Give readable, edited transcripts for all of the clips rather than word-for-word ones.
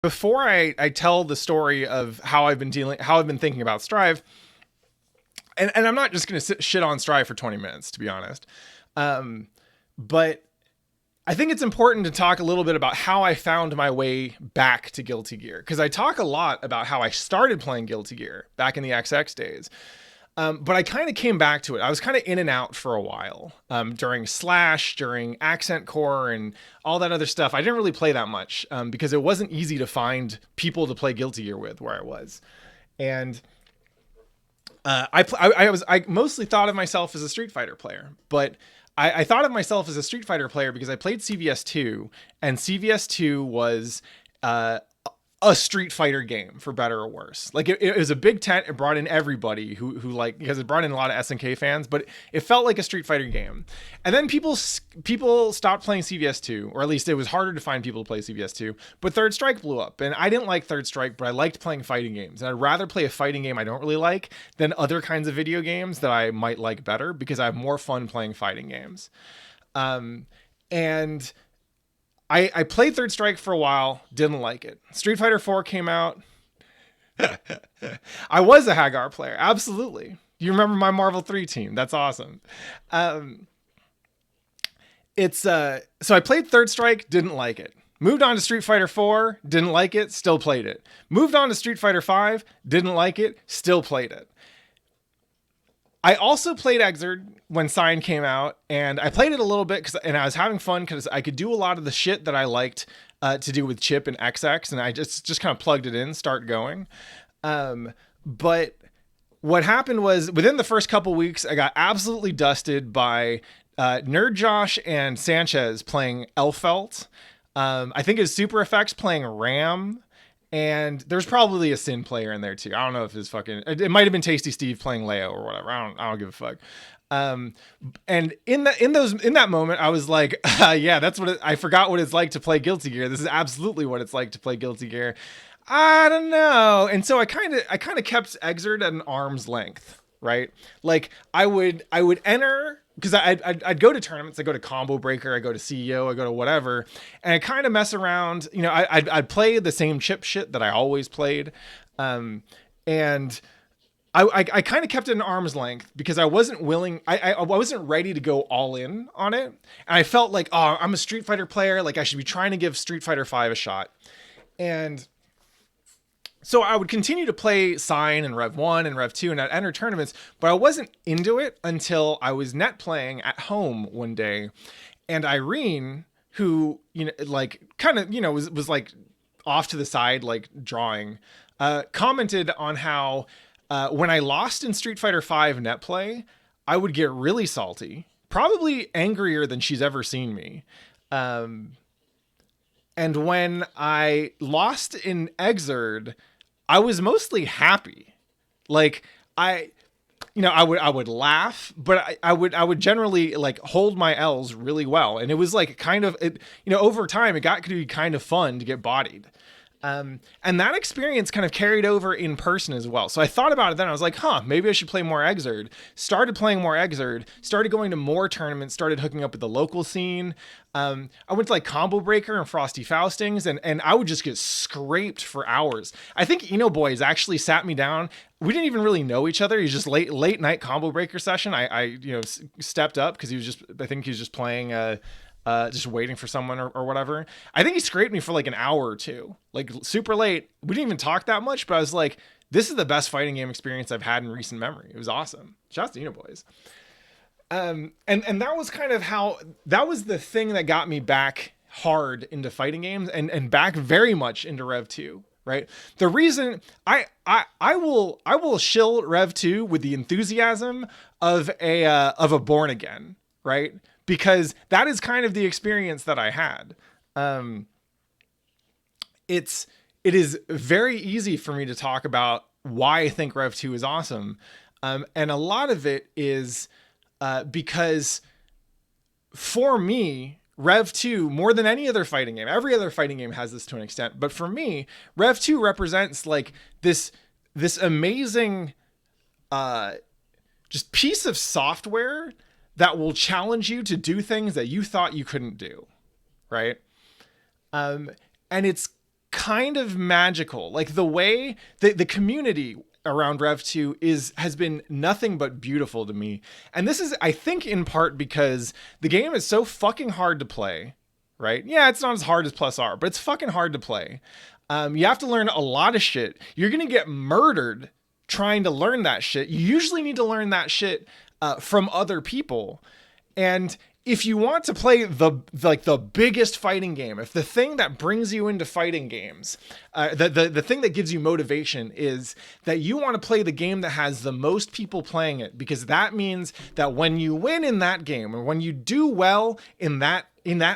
before I tell the story of how I've been thinking about Strive, and I'm not just going to shit on Strive for 20 minutes, to be honest. But I think it's important to talk a little bit about how I found my way back to Guilty Gear, because I talk a lot about how I started playing Guilty Gear back in the XX days. But I kind of came back to it. I was kind of in and out for a while during Slash, during Accent Core, and all that other stuff. I didn't really play that much because it wasn't easy to find people to play Guilty Gear with where I was. And I mostly thought of myself as a Street Fighter player, but I thought of myself as a Street Fighter player because I played CVS2, and CVS2 was a Street Fighter game, for better or worse. Like it was a big tent. It brought in everybody who like, because it brought in a lot of SNK fans, but it felt like a Street Fighter game. And then people stopped playing CVS2, or at least it was harder to find people to play CVS2. But Third Strike blew up, and I didn't like Third Strike, but I liked playing fighting games. And I'd rather play a fighting game I don't really like than other kinds of video games that I might like better, because I have more fun playing fighting games. And I played Third Strike for a while, didn't like it. Street Fighter 4 came out. I was a Hagar player, absolutely. You remember my Marvel 3 team? That's awesome. So I played Third Strike, didn't like it. Moved on to Street Fighter 4, didn't like it, still played it. Moved on to Street Fighter 5, didn't like it, still played it. I also played Exerd when Sign came out, and I played it a little bit and I was having fun because I could do a lot of the shit that I liked to do with Chip and XX, and I just kind of plugged it in, start going. But what happened was, within the first couple weeks, I got absolutely dusted by Nerd Josh and Sanchez playing Elfelt. I think it was Super Effects playing Ram. And there's probably a Sin player in there too. I don't know if it's it might have been Tasty Steve playing Leo or whatever. I don't give a fuck. And in that moment, I was like, yeah, that's what I forgot what it's like to play Guilty Gear. This is absolutely what it's like to play Guilty Gear. I don't know. And so I kind of kept Exerd at an arm's length, right? Like I would enter, because I'd go to tournaments. I go to Combo Breaker, I go to CEO, I go to whatever, and I kind of mess around. You know, I'd play the same Chip shit that I always played, and I kind of kept it an arm's length because I wasn't willing. I wasn't ready to go all in on it, and I felt like, oh, I'm a Street Fighter player. Like I should be trying to give Street Fighter 5 a shot, and so I would continue to play Sign and Rev 1 and Rev 2 and I'd enter tournaments, but I wasn't into it until I was net playing at home one day. And Irene, who, you know, like kind of, you know, was like off to the side, like drawing, commented on how when I lost in Street Fighter 5 net play, I would get really salty, probably angrier than she's ever seen me. And when I lost in Exerd, I was mostly happy. Like I would laugh, but I would generally like hold my L's really well. And it was like kind of, over time it got to be kind of fun to get bodied. And that experience kind of carried over in person as well. So I thought about it then. I was like, maybe I should play more Exerd. Started playing more Exerd, started going to more tournaments, started hooking up with the local scene. I went to like Combo Breaker and Frosty Faustings, and I would just get scraped for hours. I think Eno Boys actually sat me down. We didn't even really know each other. He's just late night Combo Breaker session. I stepped up because I think he was just playing, just waiting for someone or whatever. I think he scraped me for like an hour or two, like super late. We didn't even talk that much, but I was like, this is the best fighting game experience I've had in recent memory. It was awesome. Shouts to Eno Boys. And that was kind of that was the thing that got me back hard into fighting games and back very much into Rev 2, right? The reason I will shill Rev 2 with the enthusiasm of a Born Again, right? Because that is kind of the experience that I had. It is very easy for me to talk about why I think Rev 2 is awesome. And a lot of it is because for me, Rev 2, more than any other fighting game, every other fighting game has this to an extent, but for me, Rev 2 represents like this amazing just piece of software that will challenge you to do things that you thought you couldn't do, right? And it's kind of magical. Like the way the community around Rev 2 has been nothing but beautiful to me. And this is, I think, in part because the game is so fucking hard to play, right? Yeah, it's not as hard as Plus R, but it's fucking hard to play. You have to learn a lot of shit. You're going to get murdered trying to learn that shit. You usually need to learn that shit from other people. And if you want to play the biggest fighting game, if the thing that brings you into fighting games, the thing that gives you motivation is that you want to play the game that has the most people playing it, because that means that when you win in that game, or when you do well in that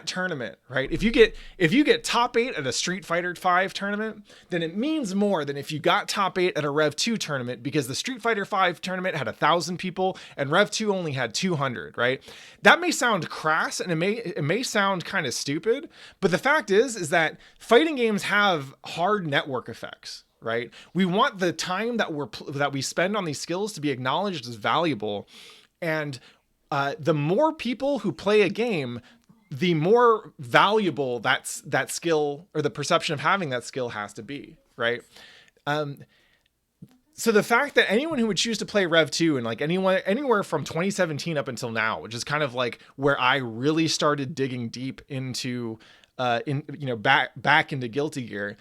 tournament, right? If you get top 8 at a Street Fighter 5 tournament, then it means more than if you got top 8 at a Rev 2 tournament, because the Street Fighter 5 tournament had 1,000 people and Rev 2 only had 200, right? That may sound crass and it may sound kind of stupid, but the fact is that fighting games have hard network effects, right? We want the time that we spend on these skills to be acknowledged as valuable, and the more people who play a game, the more valuable that skill, or the perception of having that skill, has to be, right? So the fact that anyone who would choose to play Rev 2, and like anywhere from 2017 up until now, which is kind of like where I really started digging deep into back into Guilty Gear,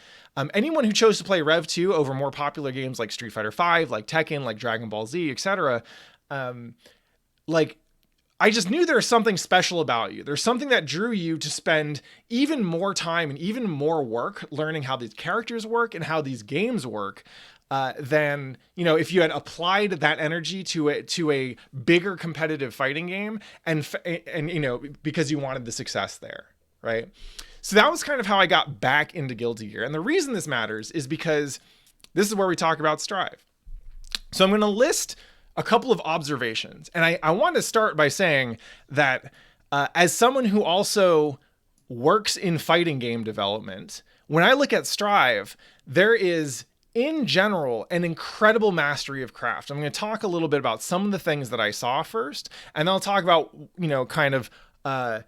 anyone who chose to play Rev 2 over more popular games like Street Fighter 5, like Tekken, like Dragon Ball Z, etc., I just knew there was something special about you. There's something that drew you to spend even more time and even more work learning how these characters work and how these games work, than, if you had applied that energy to a bigger competitive fighting game, and because you wanted the success there, right? So that was kind of how I got back into Guilty Gear. And the reason this matters is because this is where we talk about Strive. So I'm going to list a couple of observations. And I want to start by saying that as someone who also works in fighting game development, when I look at Strive, there is, in general, an incredible mastery of craft. I'm going to talk a little bit about some of the things that I saw first, and then I'll talk about, kind of how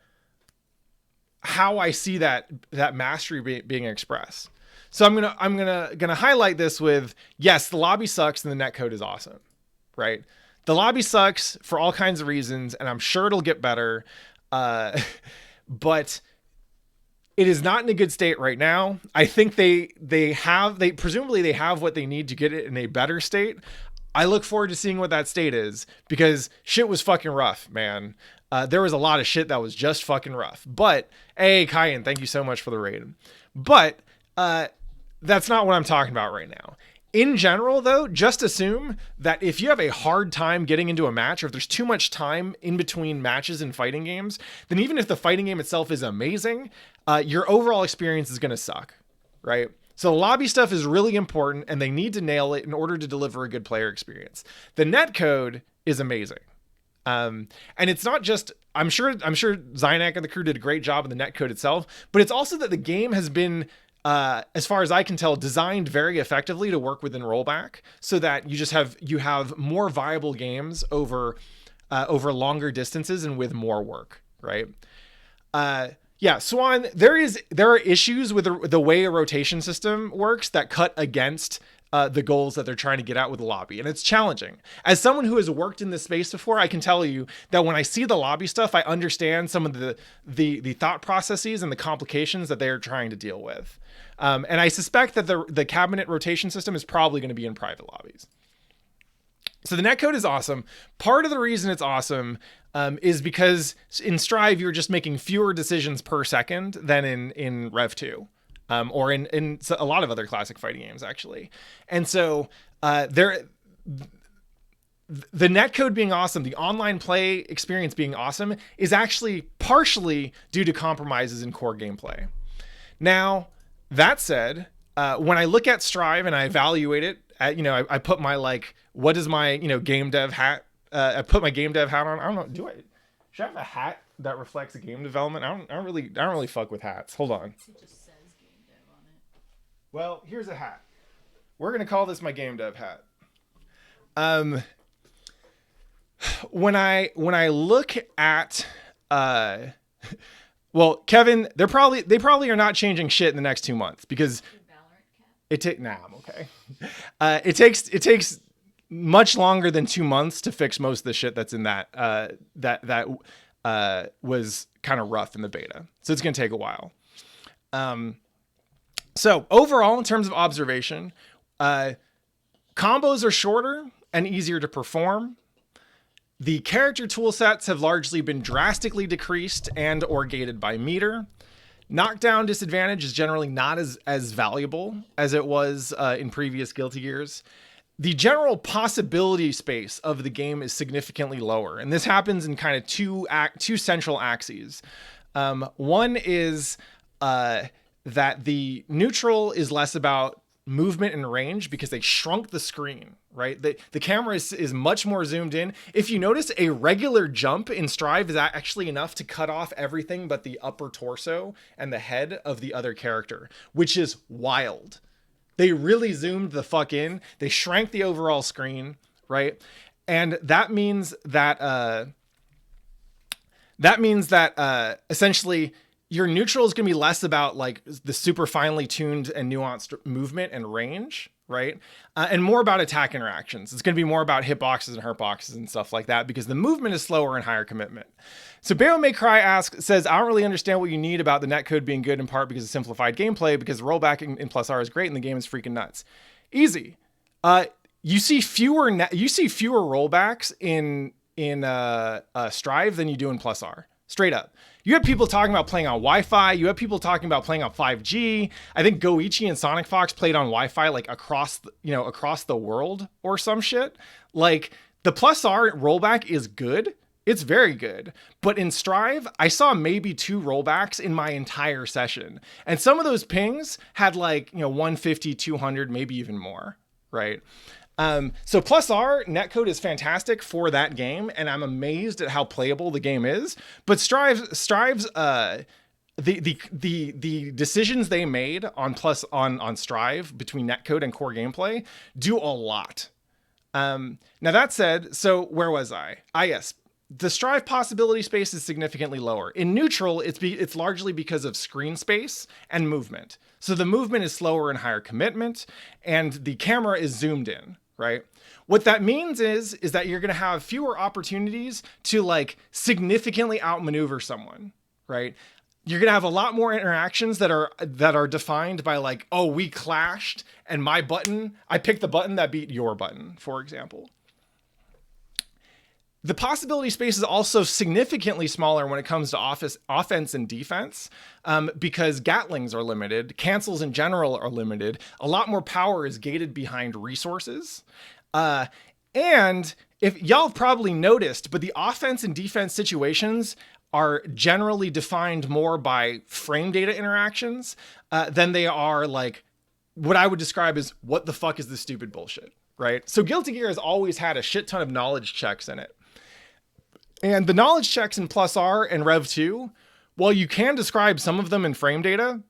I see that mastery being expressed. So I'm gonna highlight this with, yes, the lobby sucks and the netcode is awesome. Right? The lobby sucks for all kinds of reasons, and I'm sure it'll get better. But it is not in a good state right now. I think they presumably have what they need to get it in a better state. I look forward to seeing what that state is, because shit was fucking rough, man. There was a lot of shit that was just fucking rough. But, hey, Kyan, thank you so much for the raid. But that's not what I'm talking about right now. In general, though, just assume that if you have a hard time getting into a match, or if there's too much time in between matches in fighting games, then even if the fighting game itself is amazing, your overall experience is going to suck, right? So lobby stuff is really important, and they need to nail it in order to deliver a good player experience. The netcode is amazing. And it's not just, I'm sure Zynak and the crew did a great job in the netcode itself, but it's also that the game has been, as far as I can tell, designed very effectively to work within rollback, so that you have more viable games over longer distances and with more work, right? Swan, there are issues with the way a rotation system works that cut against the goals that they're trying to get at with the lobby, and it's challenging. As someone who has worked in this space before, I can tell you that when I see the lobby stuff, I understand some of the thought processes and the complications that they're trying to deal with. And I suspect that the cabinet rotation system is probably going to be in private lobbies. So the netcode is awesome. Part of the reason it's awesome is because in Strive, you're just making fewer decisions per second than in Rev 2. Or in a lot of other classic fighting games, actually. And so the netcode being awesome, the online play experience being awesome, is actually partially due to compromises in core gameplay. Now, that said, when I look at Strive and I evaluate it, I put my, what is my, game dev hat? I put my game dev hat on. I don't know. Should I have a hat that reflects game development? I don't really fuck with hats. Hold on. It just says game dev on it. Well, here's a hat. We're gonna call this my game dev hat. When I look at well, Kevin, they probably are not changing shit in the next 2 months, because I'm okay. It takes much longer than 2 months to fix most of the shit that's in that was kind of rough in the beta. So it's going to take a while. So overall, in terms of observation, combos are shorter and easier to perform. The character tool sets have largely been drastically decreased and or gated by meter. Knockdown disadvantage is generally not as valuable as it was in previous Guilty Gears. The general possibility space of the game is significantly lower, and this happens in kind of two central axes. One is that the neutral is less about movement and range because they shrunk the screen, right? The camera is much more zoomed in. If you notice, a regular jump in Strive is actually enough to cut off everything but the upper torso and the head of the other character, which is wild. They really zoomed the fuck in. They shrank the overall screen, right? And that means that essentially your neutral is going to be less about like the super finely tuned and nuanced movement and range, right? And more about attack interactions. It's going to be more about hitboxes and hurtboxes and stuff like that because the movement is slower and higher commitment. So Bayo May Cry says, I don't really understand what you need about the netcode being good in part because of simplified gameplay, because rollback in Plus R is great and the game is freaking nuts. Easy. You see fewer rollbacks in Strive than you do in Plus R. Straight up. You have people talking about playing on Wi-Fi. You have people talking about playing on 5G. I think Goichi and Sonic Fox played on Wi-Fi like across the world or some shit. Like the Plus R rollback is good. It's very good. But in Strive, I saw maybe 2 rollbacks in my entire session. And some of those pings had like, 150, 200, maybe even more, right? So Plus R netcode is fantastic for that game, and I'm amazed at how playable the game is. But Strive's the decisions they made on Strive between netcode and core gameplay do a lot. Now that said, so where was I? Yes. The Strive possibility space is significantly lower. In neutral, it's largely because of screen space and movement. So the movement is slower and higher commitment, and the camera is zoomed in. Right? What that means is that you're going to have fewer opportunities to like significantly outmaneuver someone, right? You're going to have a lot more interactions that are defined by like, oh, we clashed and I picked the button that beat your button, for example. The possibility space is also significantly smaller when it comes to offense and defense because Gatlings are limited. Cancels in general are limited. A lot more power is gated behind resources. And if y'all have probably noticed, but the offense and defense situations are generally defined more by frame data interactions than they are like what I would describe as what the fuck is this stupid bullshit, right? So Guilty Gear has always had a shit ton of knowledge checks in it. And the knowledge checks in Plus R and Rev 2, while you can describe some of them in frame data,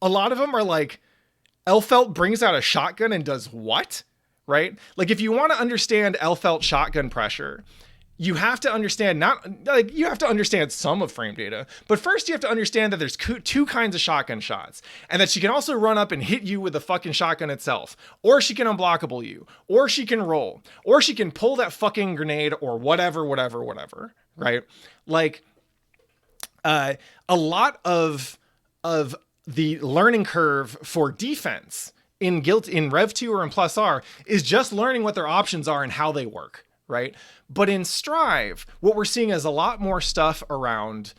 a lot of them are like, Elfelt brings out a shotgun and does what? Right? Like if you want to understand Elfelt shotgun pressure, you have to understand you have to understand some of frame data, but first you have to understand that there's 2 kinds of shotgun shots, and that she can also run up and hit you with the fucking shotgun itself, or she can unblockable you, or she can roll, or she can pull that fucking grenade, or whatever, right? Like, a lot of the learning curve for defense in Rev 2 or in Plus R is just learning what their options are and how they work. Right? But in Strive, what we're seeing is a lot more stuff around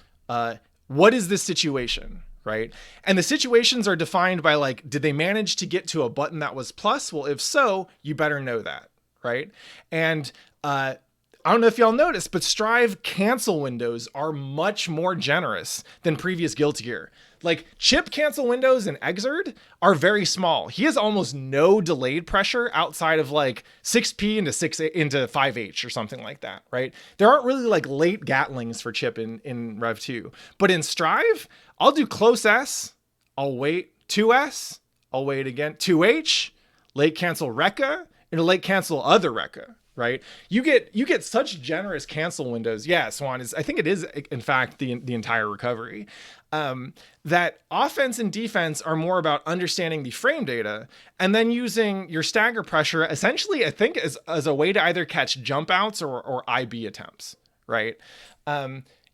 what is this situation, right? And the situations are defined by like, did they manage to get to a button that was plus? Well, if so, you better know that, right? And I don't know if y'all noticed, but Strive cancel windows are much more generous than previous Guilty Gear. Like chip cancel windows in Exerd are very small. He has almost no delayed pressure outside of like 6P into 5H or something like that, right? There aren't really like late Gatlings for chip in Rev 2. But in Strive, I'll do close S, I'll wait 2S, I'll wait again 2H, late cancel Rekka, It'll like cancel other Rekka, right? You get such generous cancel windows. Yeah, Swan is, I think it is in fact the entire recovery. That offense and defense are more about understanding the frame data and then using your stagger pressure essentially, I think, as a way to either catch jump outs or IB attempts, right?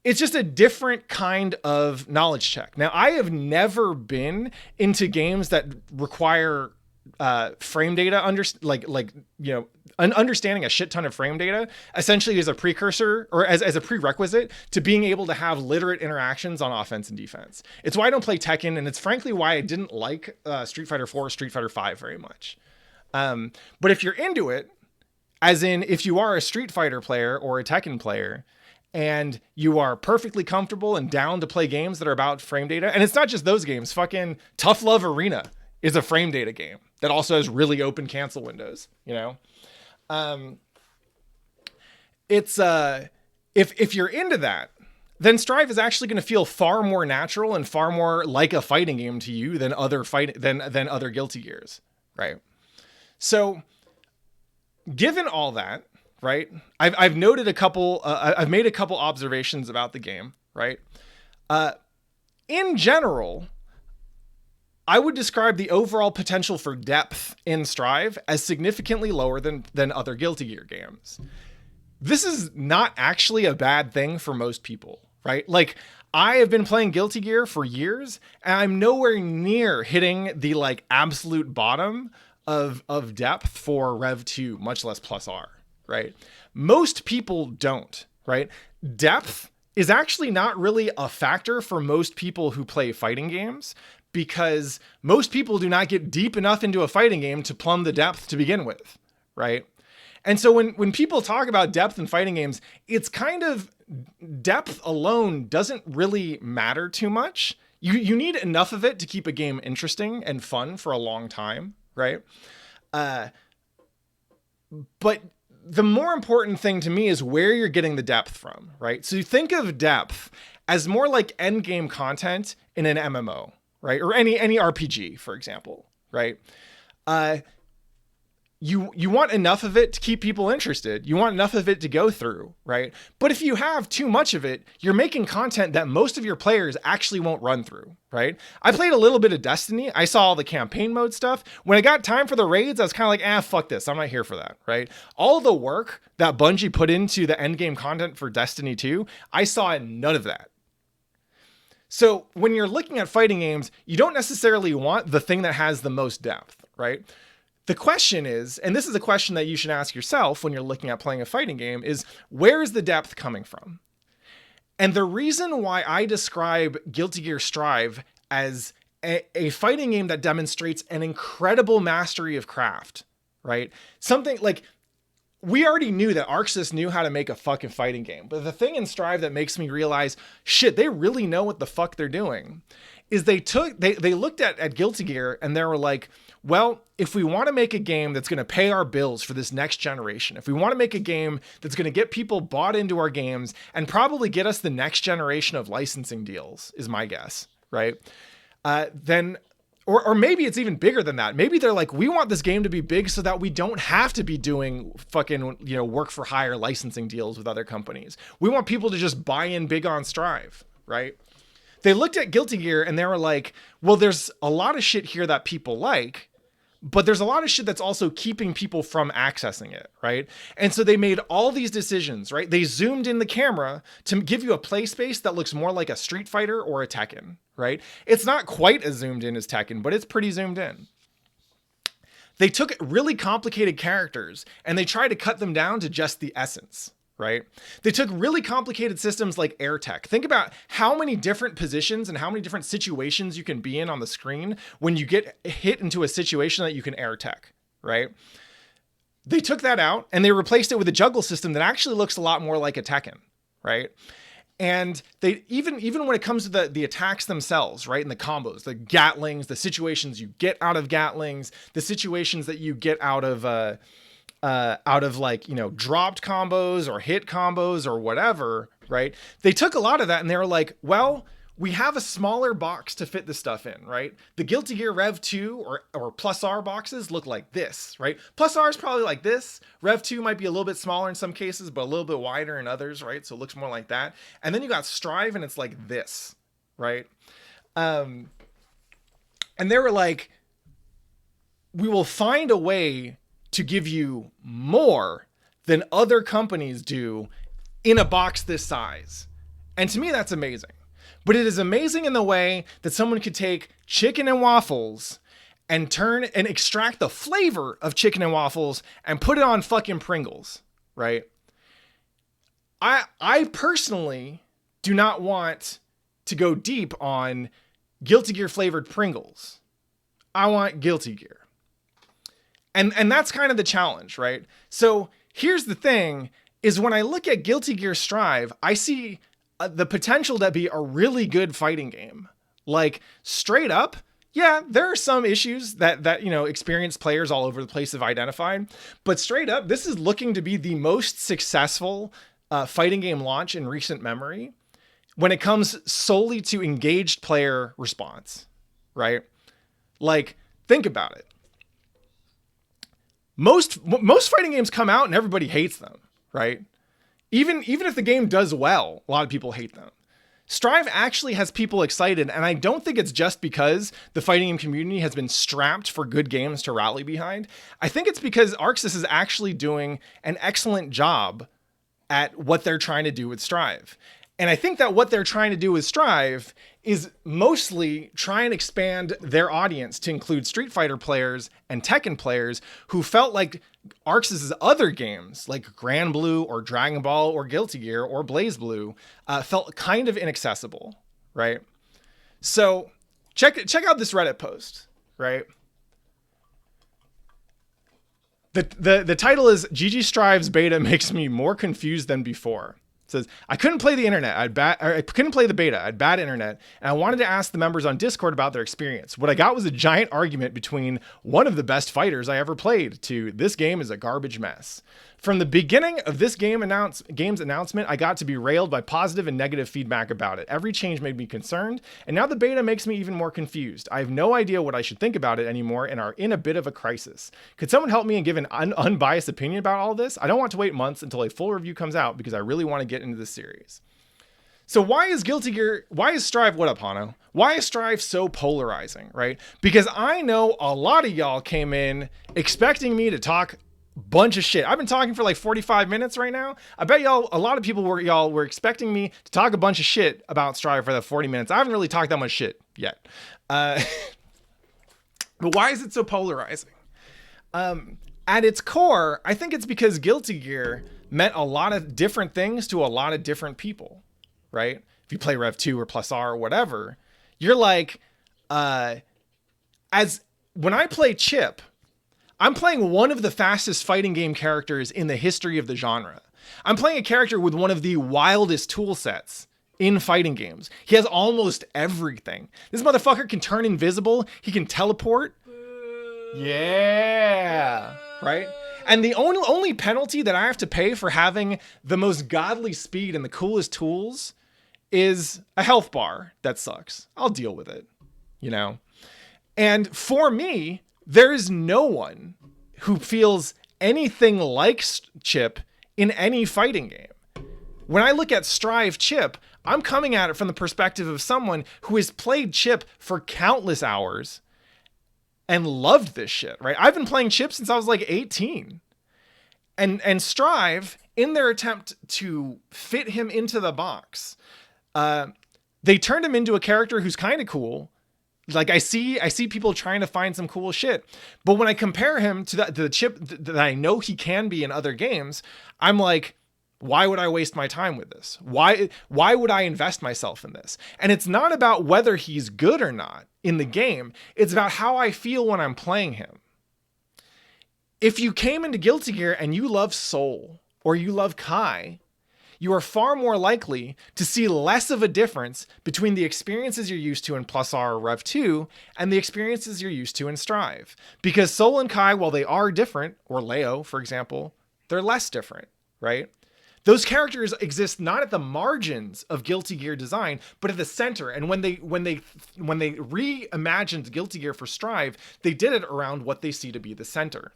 It's just a different kind of knowledge check. Now, I have never been into games that require frame data, understanding a shit ton of frame data essentially as a precursor or as a prerequisite to being able to have literate interactions on offense and defense. It's why I don't play Tekken, and it's frankly why I didn't like Street Fighter 4 or Street Fighter 5 very much. But if you're into it, as in if you are a Street Fighter player or a Tekken player, and you are perfectly comfortable and down to play games that are about frame data, and it's not just those games, fucking Tough Love Arena is a frame data game that also has really open cancel windows, you know? It's if you're into that, then Strive is actually going to feel far more natural and far more like a fighting game to you than other Guilty Gears, right? So given all that, right, I've noted I've made a couple observations about the game, right? In general, I would describe the overall potential for depth in Strive as significantly lower than other Guilty Gear games. This is not actually a bad thing for most people, right? Like, I have been playing Guilty Gear for years, and I'm nowhere near hitting the like absolute bottom of depth for Rev 2, much less Plus R, right? Most people don't, right? Depth is actually not really a factor for most people who play fighting games, because most people do not get deep enough into a fighting game to plumb the depth to begin with, right? And so when people talk about depth in fighting games, it's kind of depth alone doesn't really matter too much. You need enough of it to keep a game interesting and fun for a long time, right? But the more important thing to me is where you're getting the depth from, right? So you think of depth as more like end game content in an MMO, right? Or any RPG, for example, right? You want enough of it to keep people interested. You want enough of it to go through, right? But if you have too much of it, you're making content that most of your players actually won't run through, right? I played a little bit of Destiny. I saw all the campaign mode stuff. When I got time for the raids, I was kind of like, fuck this. I'm not here for that, right? All the work that Bungie put into the endgame content for Destiny 2, I saw none of that. So when you're looking at fighting games, you don't necessarily want the thing that has the most depth, right? The question is, and this is a question that you should ask yourself when you're looking at playing a fighting game, is where is the depth coming from? And the reason why I describe Guilty Gear Strive as a fighting game that demonstrates an incredible mastery of craft, right? Something like, we already knew that ArcSys knew how to make a fucking fighting game. But the thing in Strive that makes me realize, shit, they really know what the fuck they're doing, is they looked at Guilty Gear and they were like, well, if we want to make a game that's going to pay our bills for this next generation, if we want to make a game that's going to get people bought into our games and probably get us the next generation of licensing deals, is my guess, right? Then... Or maybe it's even bigger than that. Maybe they're like, we want this game to be big so that we don't have to be doing fucking, work for hire licensing deals with other companies. We want people to just buy in big on Strive, right? They looked at Guilty Gear and they were like, well, there's a lot of shit here that people like, but there's a lot of shit that's also keeping people from accessing it, right? And so they made all these decisions, right? They zoomed in the camera to give you a play space that looks more like a Street Fighter or a Tekken, right? It's not quite as zoomed in as Tekken, but it's pretty zoomed in. They took really complicated characters and they tried to cut them down to just the essence, right? They took really complicated systems like air tech. Think about how many different positions and how many different situations you can be in on the screen when you get hit into a situation that you can air tech, right? They took that out and they replaced it with a juggle system that actually looks a lot more like a Tekken, right? And they even when it comes to the attacks themselves, right? And the combos, the Gatlings, the situations you get out of Gatlings, the situations that you get out of like, dropped combos or hit combos or whatever, right? They took a lot of that and they were like, well, we have a smaller box to fit the stuff in, right? The Guilty Gear Rev 2 or Plus R boxes look like this, right? Plus R is probably like this. Rev 2 might be a little bit smaller in some cases, but a little bit wider in others, right? So it looks more like that. And then you got Strive and it's like this, right? And they were like, we will find a way to give you more than other companies do in a box this size. And to me, that's amazing. But it is amazing in the way that someone could take chicken and waffles and turn and extract the flavor of chicken and waffles and put it on fucking Pringles, right? I personally do not want to go deep on Guilty Gear flavored Pringles. I want Guilty Gear. And that's kind of the challenge, right? So here's the thing, is when I look at Guilty Gear Strive, I see the potential to be a really good fighting game. Like, straight up, yeah, there are some issues that you know, experienced players all over the place have identified. But straight up, this is looking to be the most successful fighting game launch in recent memory when it comes solely to engaged player response, right? Like, think about it. Most fighting games come out and everybody hates them, right? Even if the game does well, a lot of people hate them. Strive actually has people excited, and I don't think it's just because the fighting game community has been strapped for good games to rally behind. I think it's because ArcSys is actually doing an excellent job at what they're trying to do with Strive. And I think that what they're trying to do with Strive is mostly try and expand their audience to include Street Fighter players and Tekken players who felt like ArcSys' other games, like Grand Blue or Dragon Ball or Guilty Gear or Blaze Blue, felt kind of inaccessible, right? So check out this Reddit post, right? The title is GG Strive's beta makes me more confused than before. It says, I couldn't play the internet. I couldn't play the beta. I had bad internet. And I wanted to ask the members on Discord about their experience. What I got was a giant argument between one of the best fighters I ever played to this game is a garbage mess. From the beginning of this game's announcement, I got to be railed by positive and negative feedback about it. Every change made me concerned, and now the beta makes me even more confused. I have no idea what I should think about it anymore and are in a bit of a crisis. Could someone help me and give an unbiased opinion about all this? I don't want to wait months until a full review comes out because I really want to get into this series. So why is Strive, what up, Hano? Why is Strive so polarizing, right? Because I know a lot of y'all came in expecting me to talk bunch of shit. I've been talking for like 45 minutes right now. I bet a lot of people were expecting me to talk a bunch of shit about Strive for that 40 minutes. I haven't really talked that much shit yet. But why is it so polarizing? At its core, I think it's because Guilty Gear meant a lot of different things to a lot of different people, right? If you play Rev 2 or Plus R or whatever, you're like, when I play Chip, I'm playing one of the fastest fighting game characters in the history of the genre. I'm playing a character with one of the wildest tool sets in fighting games. He has almost everything. This motherfucker can turn invisible. He can teleport. Yeah. Right? And the only penalty that I have to pay for having the most godly speed and the coolest tools is a health bar. That sucks. I'll deal with it, you know? And for me, there is no one who feels anything like Chip in any fighting game. When I look at Strive Chip, I'm coming at it from the perspective of someone who has played Chip for countless hours and loved this shit, right? I've been playing Chip since I was like 18. And Strive, in their attempt to fit him into the box, they turned him into a character who's kind of cool. Like I see people trying to find some cool shit, but when I compare him to the Chip that I know he can be in other games, I'm like, why would I waste my time with this? Why would I invest myself in this? And it's not about whether he's good or not in the game. It's about how I feel when I'm playing him. If you came into Guilty Gear and you love Soul or you love Kai, you are far more likely to see less of a difference between the experiences you're used to in Plus R or Rev 2 and the experiences you're used to in Strive. Because Soul and Kai, while they are different, or Leo, for example, they're less different, right? Those characters exist not at the margins of Guilty Gear design, but at the center. And when they reimagined Guilty Gear for Strive, they did it around what they see to be the center.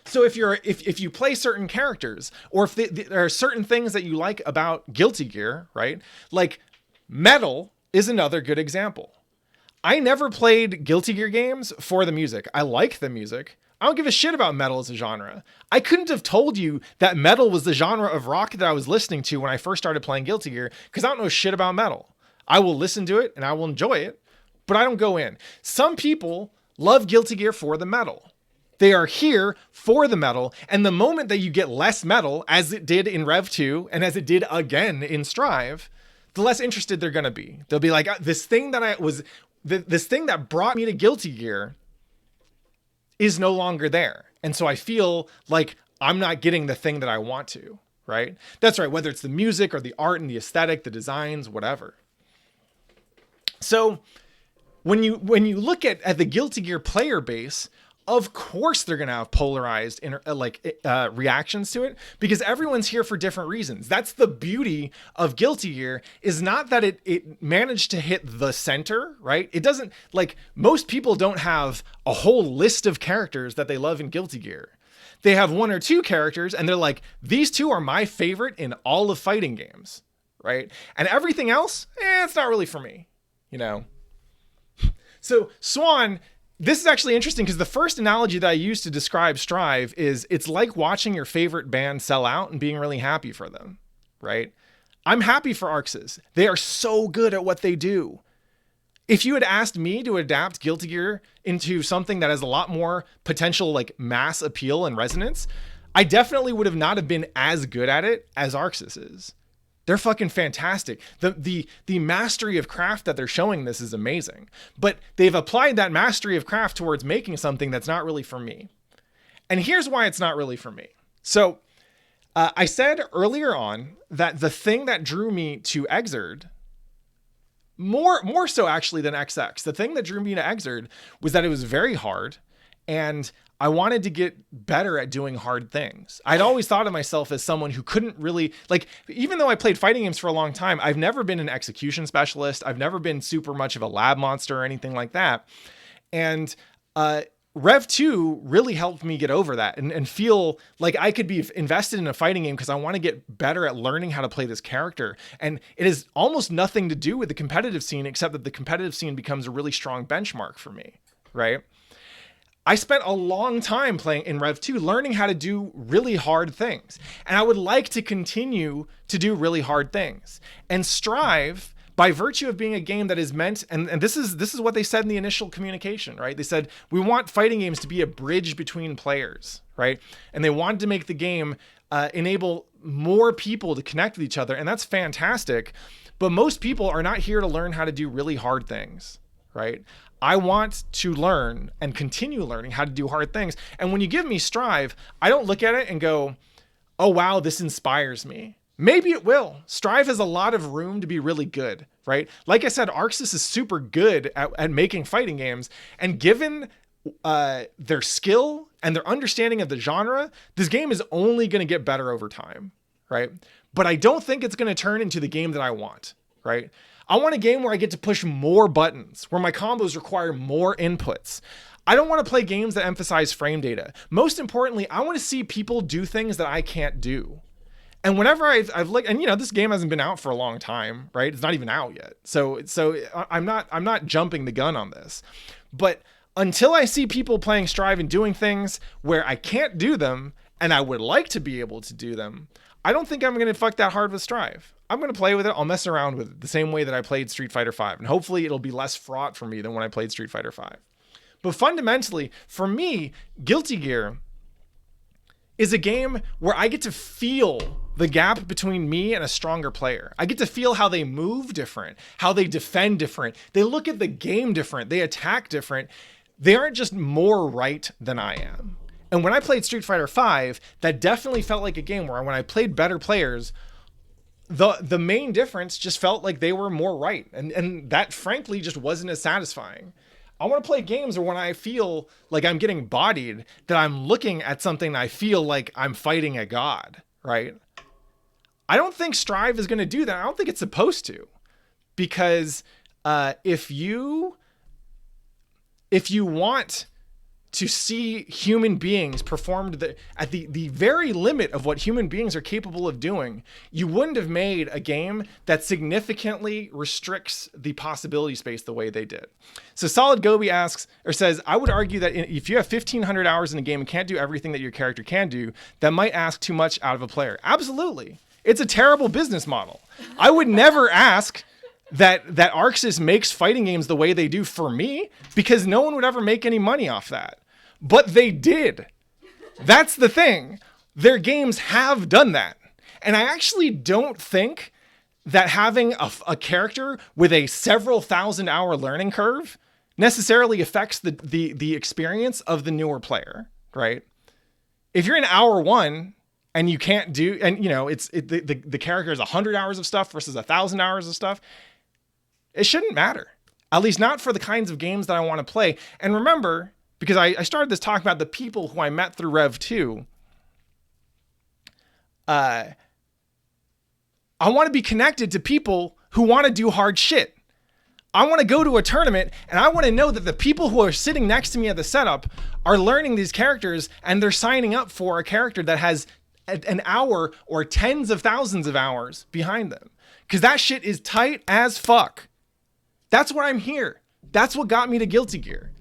So if you play certain characters, or if there are certain things that you like about Guilty Gear, right? Like metal is another good example. I never played Guilty Gear games for the music. I like the music. I don't give a shit about metal as a genre. I couldn't have told you that metal was the genre of rock that I was listening to when I first started playing Guilty Gear, because I don't know shit about metal. I will listen to it and I will enjoy it, but I don't go in. Some people love Guilty Gear for the metal. They are here for the metal, and the moment that you get less metal, as it did in Rev 2 and as it did again in Strive, the less interested they're going to be. They'll be like, this thing that brought me to Guilty Gear is no longer there. And so I feel like I'm not getting the thing that I want to, right? That's right. Whether it's the music or the art and the aesthetic, the designs, whatever. So when you look at the Guilty Gear player base, of course they're going to have polarized reactions to it, because everyone's here for different reasons. That's the beauty of Guilty Gear, is not that it managed to hit the center, right? It doesn't, like, most people don't have a whole list of characters that they love in Guilty Gear. They have one or two characters and they're like, these two are my favorite in all of fighting games, right? And everything else, it's not really for me, you know? So Swan, this is actually interesting, because the first analogy that I use to describe Strive is it's like watching your favorite band sell out and being really happy for them, right? I'm happy for Arxis. They are so good at what they do. If you had asked me to adapt Guilty Gear into something that has a lot more potential, like mass appeal and resonance, I definitely would have not have been as good at it as Arxis is. They're fucking fantastic. The mastery of craft that they're showing this is amazing. But they've applied that mastery of craft towards making something that's not really for me. And here's why it's not really for me. So I said earlier on that the thing that drew me to Xrd, more so actually than XX, the thing that drew me to Xrd was that it was very hard, and I wanted to get better at doing hard things. I'd always thought of myself as someone who couldn't really, like, even though I played fighting games for a long time, I've never been an execution specialist. I've never been super much of a lab monster or anything like that. And Rev 2 really helped me get over that and feel like I could be invested in a fighting game because I want to get better at learning how to play this character. And it has almost nothing to do with the competitive scene, except that the competitive scene becomes a really strong benchmark for me, right? I spent a long time playing in Rev 2, learning how to do really hard things. And I would like to continue to do really hard things. And Strive, by virtue of being a game that is meant, and this is what they said in the initial communication, right? They said, we want fighting games to be a bridge between players, right? And they wanted to make the game enable more people to connect with each other. And that's fantastic. But most people are not here to learn how to do really hard things, right? I want to learn and continue learning how to do hard things. And when you give me Strive, I don't look at it and go, oh, wow, this inspires me. Maybe it will. Strive has a lot of room to be really good, right? Like I said, Arxis is super good at making fighting games. And given their skill and their understanding of the genre, this game is only going to get better over time, right? But I don't think it's going to turn into the game that I want, right? I want a game where I get to push more buttons, where my combos require more inputs. I don't want to play games that emphasize frame data. Most importantly, I want to see people do things that I can't do. And whenever I've looked, and you know, this game hasn't been out for a long time, right? It's not even out yet. So I'm not jumping the gun on this. But until I see people playing Strive and doing things where I can't do them, and I would like to be able to do them, I don't think I'm going to fuck that hard with Strive. I'm going to play with it. I'll mess around with it the same way that I played Street Fighter V. And hopefully it'll be less fraught for me than when I played Street Fighter V. But fundamentally, for me, Guilty Gear is a game where I get to feel the gap between me and a stronger player. I get to feel how they move different, how they defend different. They look at the game different. They attack different. They aren't just more right than I am. And when I played Street Fighter V, that definitely felt like a game where when I played better players, the main difference just felt like they were more right. And that frankly just wasn't as satisfying. I want to play games where when I feel like I'm getting bodied, that I'm looking at something I feel like I'm fighting a god, right? I don't think Strive is going to do that. I don't think it's supposed to, because if you want to see human beings performed at the very limit of what human beings are capable of doing, you wouldn't have made a game that significantly restricts the possibility space the way they did. So Solid Gobi says, I would argue that if you have 1,500 hours in a game and can't do everything that your character can do, that might ask too much out of a player. Absolutely. It's a terrible business model. I would never ask that ArcSys makes fighting games the way they do for me, because no one would ever make any money off that. But they did. That's the thing. Their games have done that. And I actually don't think that having a character with a several thousand hour learning curve necessarily affects the experience of the newer player, right? If you're in hour 1 and you can't do, and you know, the character is 100 hours of stuff versus 1,000 hours of stuff, it shouldn't matter. At least not for the kinds of games that I want to play. And remember, because I started this talk about the people who I met through Rev 2. I want to be connected to people who want to do hard shit. I want to go to a tournament and I want to know that the people who are sitting next to me at the setup are learning these characters and they're signing up for a character that has an hour or tens of thousands of hours behind them. Because that shit is tight as fuck. That's why I'm here. That's what got me to Guilty Gear.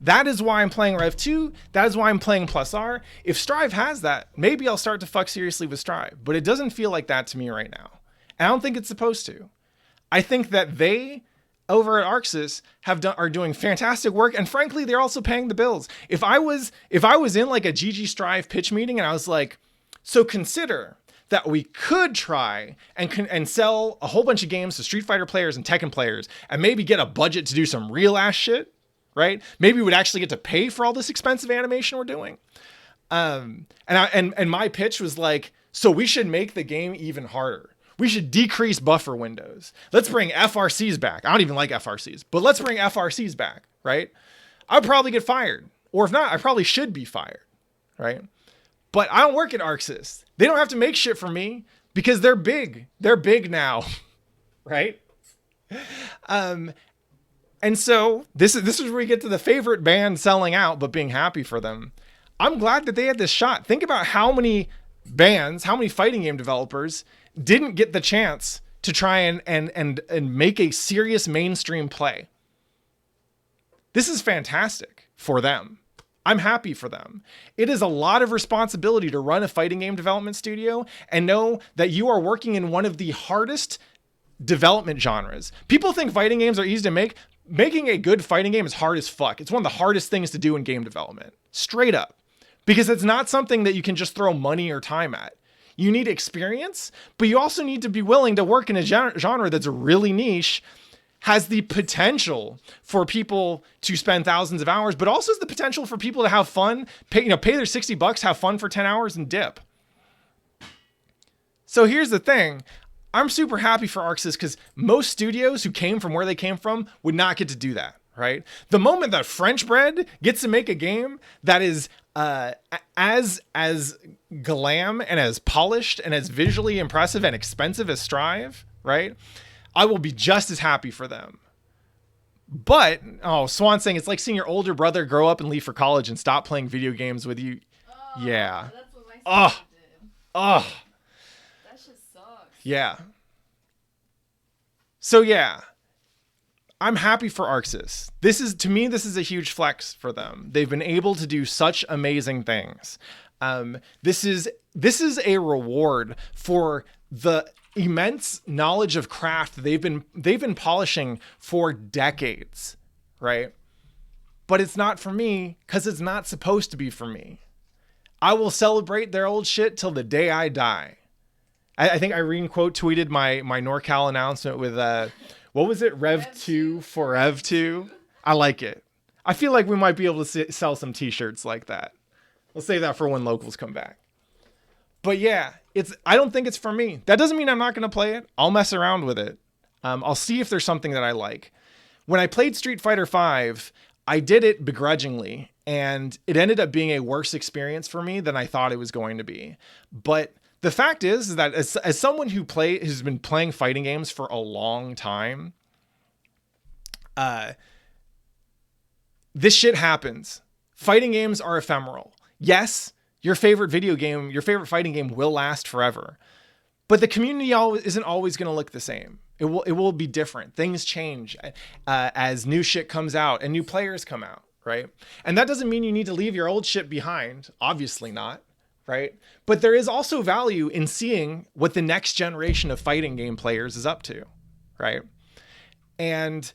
That is why I'm playing Rev 2. That is why I'm playing Plus R. If Strive has that, maybe I'll start to fuck seriously with Strive. But it doesn't feel like that to me right now. And I don't think it's supposed to. I think that they, over at ArcSys, are doing fantastic work. And frankly, they're also paying the bills. If I was in like a GG Strive pitch meeting and I was like, so consider that we could try and sell a whole bunch of games to Street Fighter players and Tekken players and maybe get a budget to do some real ass shit, right? Maybe we would actually get to pay for all this expensive animation we're doing. And my pitch was like, so we should make the game even harder. We should decrease buffer windows. Let's bring FRCs back. I don't even like FRCs, but let's bring FRCs back, right? I'd probably get fired. Or if not, I probably should be fired, right? But I don't work at ArcSys. They don't have to make shit for me because they're big. They're big now, right? And so this is where we get to the favorite band selling out but being happy for them. I'm glad that they had this shot. Think about how many bands, how many fighting game developers didn't get the chance to try and make a serious mainstream play. This is fantastic for them. I'm happy for them. It is a lot of responsibility to run a fighting game development studio and know that you are working in one of the hardest development genres. People think fighting games are easy to make. Making a good fighting game is hard as fuck. It's one of the hardest things to do in game development. Straight up. Because it's not something that you can just throw money or time at. You need experience, but you also need to be willing to work in a genre that's really niche, has the potential for people to spend thousands of hours, but also has the potential for people to have fun, pay their $60, have fun for 10 hours and dip. So here's the thing. I'm super happy for ArcSys because most studios who came from where they came from would not get to do that, right? The moment that French Bread gets to make a game that is as glam and as polished and as visually impressive and expensive as Strive, right? I will be just as happy for them. But, Swan's saying it's like seeing your older brother grow up and leave for college and stop playing video games with you. Oh, yeah. That's what my sister did. Oh. That shit sucks. Yeah. So yeah, I'm happy for ArcSys. This is a huge flex for them. They've been able to do such amazing things. This is a reward for the immense knowledge of craft they've been polishing for decades, right? But it's not for me because it's not supposed to be for me. I will celebrate their old shit till the day I die. I think Irene quote tweeted my NorCal announcement with what was it? Rev 2 for Rev 2. I like it. I feel like we might be able to sell some t-shirts like that. We'll save that for when locals come back. But yeah, I don't think it's for me. That doesn't mean I'm not going to play it. I'll mess around with it. I'll see if there's something that I like. When I played Street Fighter V, I did it begrudgingly, and it ended up being a worse experience for me than I thought it was going to be. But the fact is that as someone who's been playing fighting games for a long time, this shit happens. Fighting games are ephemeral. Yes, your favorite fighting game will last forever, but the community isn't always going to look the same. It will be different. Things change as new shit comes out and new players come out, right? And that doesn't mean you need to leave your old shit behind. Obviously not, right? But there is also value in seeing what the next generation of fighting game players is up to, right? And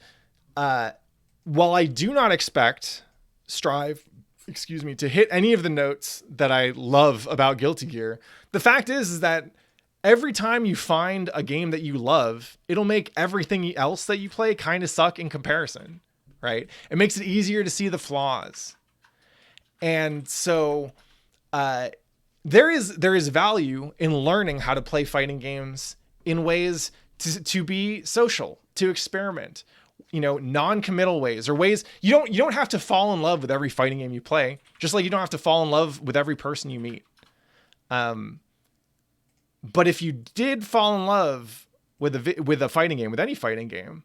while I do not expect Strive, to hit any of the notes that I love about Guilty Gear, the fact is that every time you find a game that you love, it'll make everything else that you play kind of suck in comparison, right? It makes it easier to see the flaws. And so there is value in learning how to play fighting games in ways to be social, to experiment, non-committal ways, or ways you don't have to fall in love with every fighting game you play, just like you don't have to fall in love with every person you meet. But if you did fall in love with a fighting game, with any fighting game,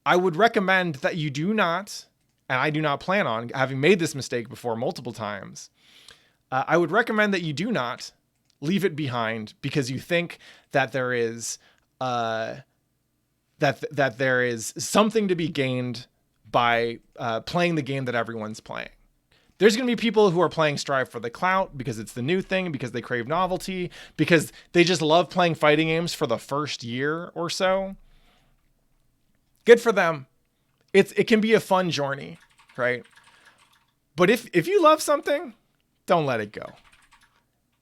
I would recommend that you do not, and I do not plan on, having made this mistake before multiple times, I would recommend that you do not leave it behind because you think that there is that there is something to be gained by playing the game that everyone's playing. There's going to be people who are playing Strive for the clout because it's the new thing, because they crave novelty, because they just love playing fighting games for the first year or so. Good for them. It can be a fun journey, right? But if you love something, don't let it go.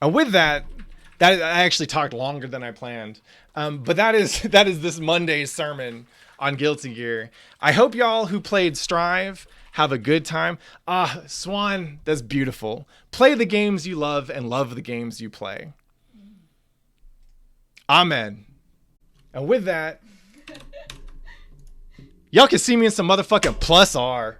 And with that I actually talked longer than I planned. But that is this Monday's sermon on Guilty Gear. I hope y'all who played Strive have a good time. Swan, that's beautiful. Play the games you love and love the games you play. Amen. And with that, y'all can see me in some motherfucking plus R.